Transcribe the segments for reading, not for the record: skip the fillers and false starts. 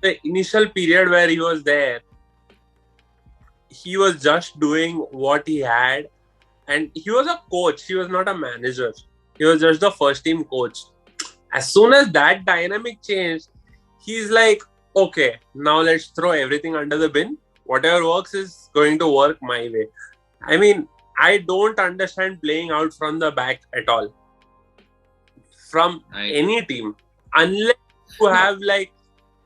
the initial period where he was there, he was just doing what he had, and he was a coach. He was not a manager. He was just the first team coach. As soon as that dynamic changed, he's like, okay, now let's throw everything under the bin. Whatever works is going to work my way. I mean, I don't understand playing out from the back at all. From any team. Unless you have like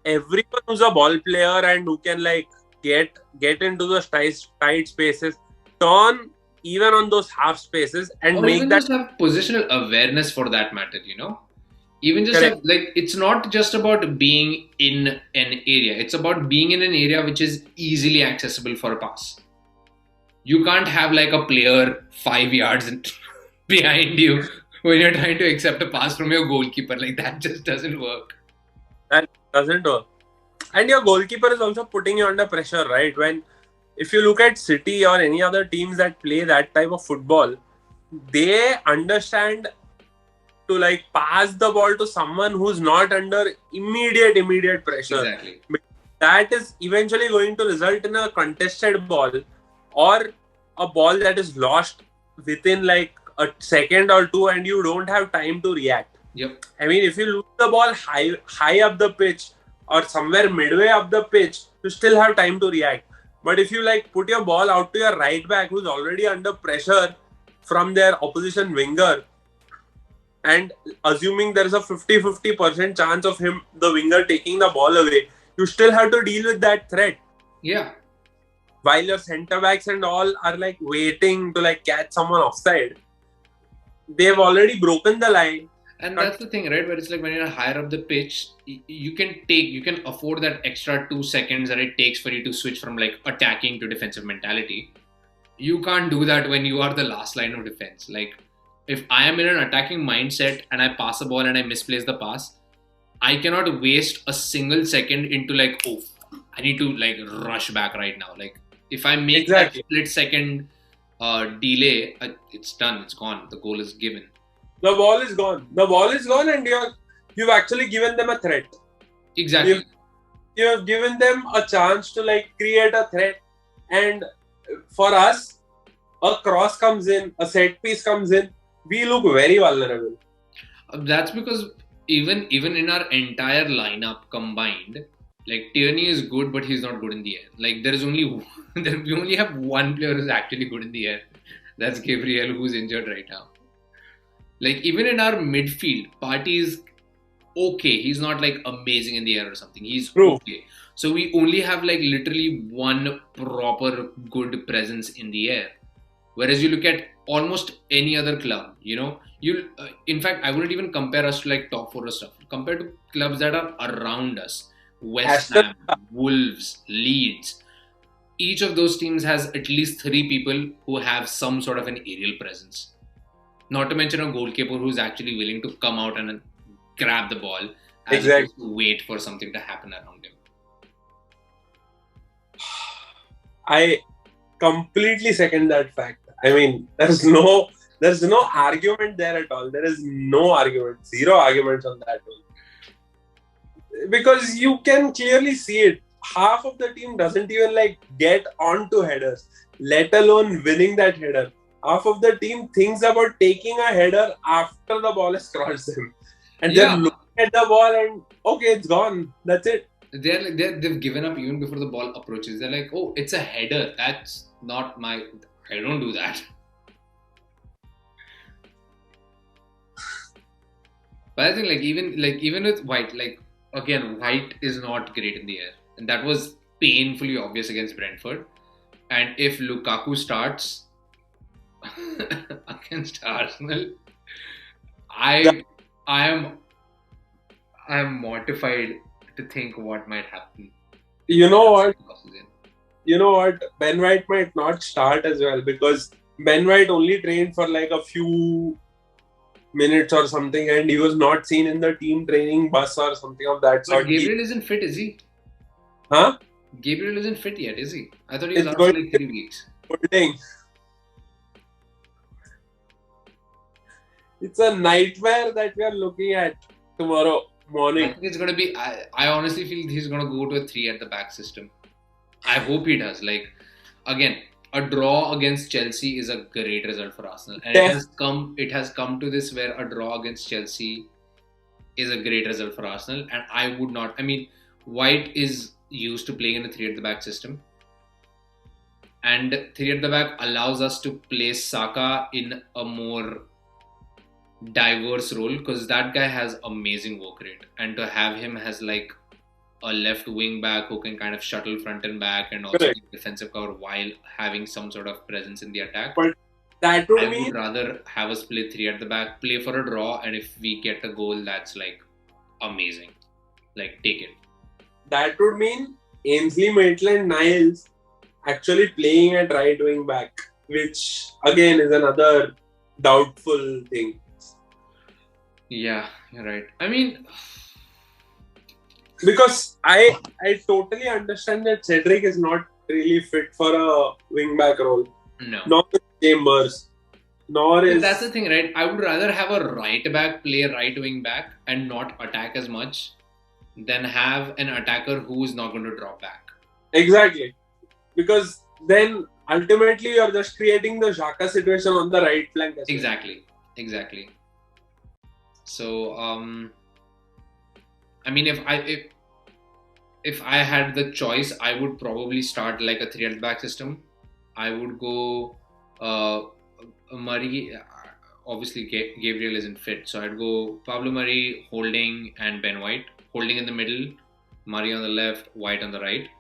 everyone who's a ball player and who can like get into the tight spaces, turn even on those half spaces and or make even that. just have positional awareness for that matter, even just have, like, it's not just about being in an area, it's about being in an area which is easily accessible for a pass. You can't have like a player 5 yards behind you when you're trying to accept a pass from your goalkeeper. Like, that just doesn't work. That doesn't work. And your goalkeeper is also putting you under pressure, right? If you look at City or any other teams that play that type of football, they understand to like pass the ball to someone who's not under immediate pressure. Exactly. That is eventually going to result in a contested ball or a ball that is lost within like a second or two and you don't have time to react. Yep. I mean, if you lose the ball high up the pitch or somewhere midway up the pitch, you still have time to react. But if you like put your ball out to your right back who's already under pressure from their opposition winger, and assuming there is a 50% chance of the winger, taking the ball away, you still have to deal with that threat. Yeah. While your centre backs and all are like waiting to like catch someone offside, they've already broken the line. And that's the thing, right? Where it's like when you're higher up the pitch, you can afford that extra 2 seconds that it takes for you to switch from like attacking to defensive mentality. You can't do that when you are the last line of defense. Like, if I am in an attacking mindset and I pass a ball and I misplace the pass, I cannot waste a single second into like, oh, I need to like rush back right now. Like, if I make that split second delay, it's done. It's gone. The goal is given. The ball is gone. The ball is gone, and you've actually given them a threat. Exactly. You have given them a chance to like create a threat, and for us, a cross comes in, a set piece comes in, we look very vulnerable. That's because even in our entire lineup combined, like, Tierney is good, but he's not good in the air. Like, we only have one player who's actually good in the air. That's Gabriel, who's injured right now. Like, even in our midfield, Partey is okay. He's not like amazing in the air or something. He's okay. So we only have like literally one proper good presence in the air. Whereas you look at almost any other club, in fact, I wouldn't even compare us to like top four or stuff. Compared to clubs that are around us, West Ham, Wolves, Leeds, each of those teams has at least 3 people who have some sort of an aerial presence. Not to mention a goalkeeper who's actually willing to come out and grab the ball as opposed to wait for something to happen around him. I completely second that fact. I mean, there's no argument there at all. There is no argument. Zero arguments on that one. Because you can clearly see it. Half of the team doesn't even like get onto headers, let alone winning that header. Half of the team thinks about taking a header after the ball has crossed them. And they're looking at the ball and, okay, it's gone. That's it. They've given up even before the ball approaches. They're like, oh, it's a header. That's not I don't do that. But I think even with White, like, again, White is not great in the air. And that was painfully obvious against Brentford. And if Lukaku starts against Arsenal, I am mortified to think what might happen. You know what? Ben White might not start as well, because Ben White only trained for like a few minutes or something, and he was not seen in the team training bus or something of that sort. But Gabriel isn't fit, is he? Huh? Gabriel isn't fit yet, is he? I thought he was out for like 3 weeks. It's a nightmare that we are looking at tomorrow. I Morning. think it's going to be. I honestly feel he's going to go to a 3 at the back system. I hope he does. Like, again, a draw against Chelsea is a great result for Arsenal, and Def- it has come to this where a draw against Chelsea is a great result for Arsenal. And I would not. I mean, White is used to playing in a 3 at the back system, and 3 at the back allows us to place Saka in a more diverse role because that guy has amazing work rate, and to have him as like a left wing back who can kind of shuttle front and back and also Correct. give defensive cover while having some sort of presence in the attack. But that would I mean would rather have us play 3 at the back, play for a draw, and if we get a goal, that's like amazing. Like, take it. Ainsley Maitland-Niles actually playing at right wing back, which again is another doubtful thing. Yeah, you're right. I mean, Because I totally understand that Cedric is not really fit for a wing back role. no. Nor is Chambers. Nor is That's the thing, right? I would rather have a right back play right wing back and not attack as much than have an attacker who is not going to drop back. exactly. Because then ultimately you're just creating the Xhaka situation on the right flank as well. Exactly. So, I mean, if I had the choice, I would probably start like a 3 at the back system. I would go Murray. Obviously, Gabriel isn't fit, so I'd go Pablo Murray, Holding, and Ben White. Holding in the middle, Murray on the left, White on the right.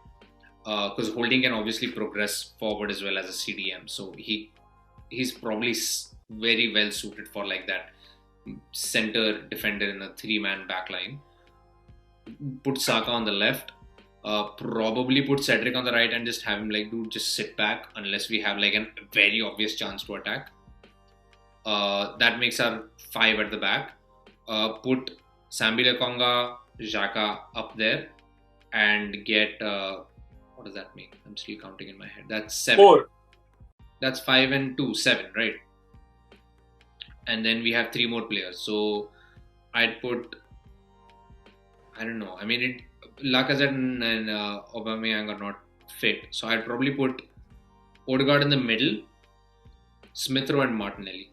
Because Holding can obviously progress forward as well as a CDM, so he's probably very well suited for like that center defender in a 3-man backline. Put Saka on the left, probably put Cedric on the right, and just have him like, dude, just sit back unless we have like a very obvious chance to attack. That makes our 5 at the back. Put Sambi Lokonga, Xhaka up there, and get what does that make? I'm still counting in my head. That's 7. 4. That's 5 and 2, 7, right? And then we have 3 more players. So I'd put, I don't know. I mean, Lacazette and Aubameyang are not fit, so I'd probably put Odegaard in the middle, Smith Rowe and Martinelli.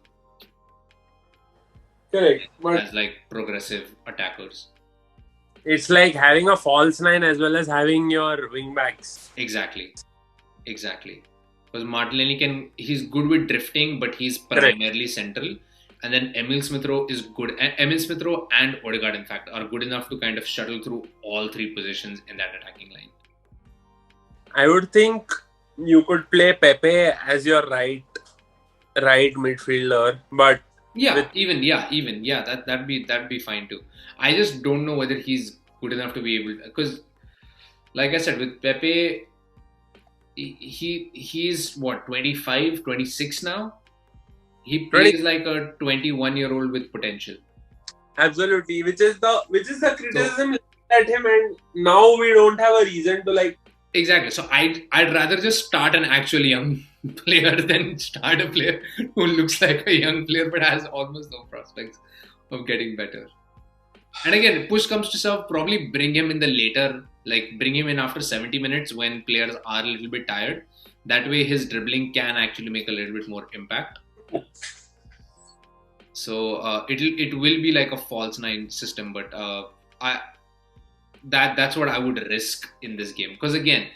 Correct. But as like progressive attackers. It's like having a false 9 as well as having your wing backs. Exactly. Because Martinelli he's good with drifting, but he's primarily central. And then Emil Smith Rowe is good. And Emil Smith Rowe and Odegaard, in fact, are good enough to kind of shuttle through all 3 positions in that attacking line. I would think you could play Pepe as your right midfielder, but that'd be fine too. I just don't know whether he's good enough to be able to, because, like I said, with Pepe, he's what, 25, 26 now. He plays like a 21-year-old with potential. Absolutely, which is the criticism at him, and now we don't have a reason to like. Exactly. So I'd rather just start an actual young player than start a player who looks like a young player but has almost no prospects of getting better. And again, push comes to shove, probably bring him in the later, like bring him in after 70 minutes when players are a little bit tired. That way his dribbling can actually make a little bit more impact. So it will be like a false 9 system, but that's what I would risk in this game. Because again,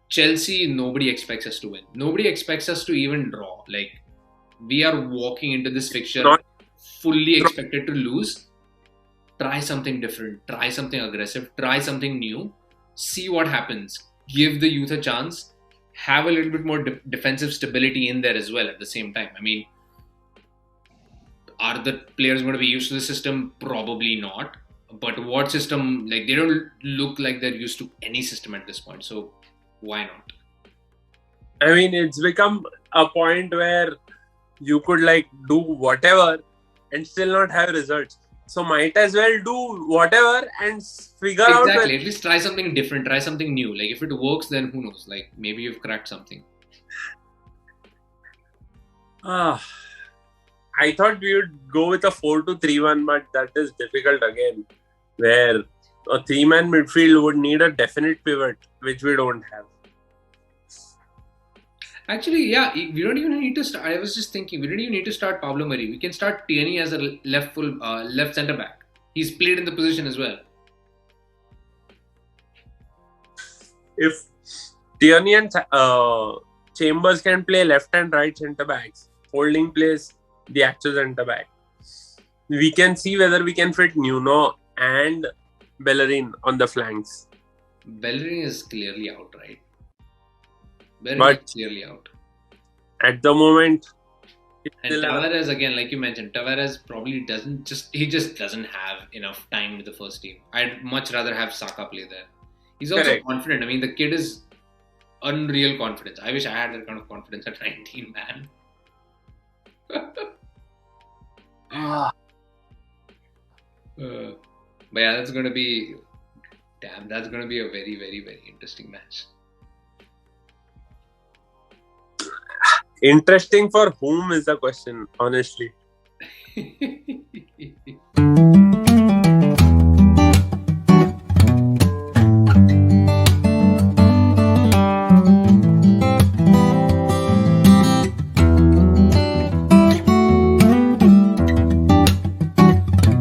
Chelsea, nobody expects us to win. Nobody expects us to even draw. Like, we are walking into this fixture fully expected to lose. Try something different. Try something aggressive. Try something new. See what happens. Give the youth a chance. Have a little bit more defensive stability in there as well at the same time. I mean, are the players going to be used to the system? Probably not. But what system? Like, they don't look like they're used to any system at this point. So why not? I mean, it's become a point where you could like do whatever and still not have results. So might as well do whatever and figure out. Exactly. At least try something different. Try something new. Like, if it works, then who knows? Like, maybe you've cracked something. I thought we would go with a 4-3-1, but that is difficult again. where a three-man midfield would need a definite pivot, which we don't have. Actually, yeah, we don't even need to start. I was just thinking, we don't even need to start Pablo Mari. We can start Tierney as a left centre back. He's played in the position as well. If Tierney and Chambers can play left and right centre backs, Holding plays the actual centre back, we can see whether we can fit Nuno and Bellerin on the flanks. Bellerin is clearly out, right? Bellerin But is clearly out. At the moment, And Tavares, again, like you mentioned, Tavares probably just doesn't have enough time with the first team. I'd much rather have Saka play there. He's also Correct. confident. I mean, the kid is unreal confidence. I wish I had that kind of confidence at 19, man. But yeah, that's going to be a very, very, very interesting match. Interesting for whom is the question, honestly.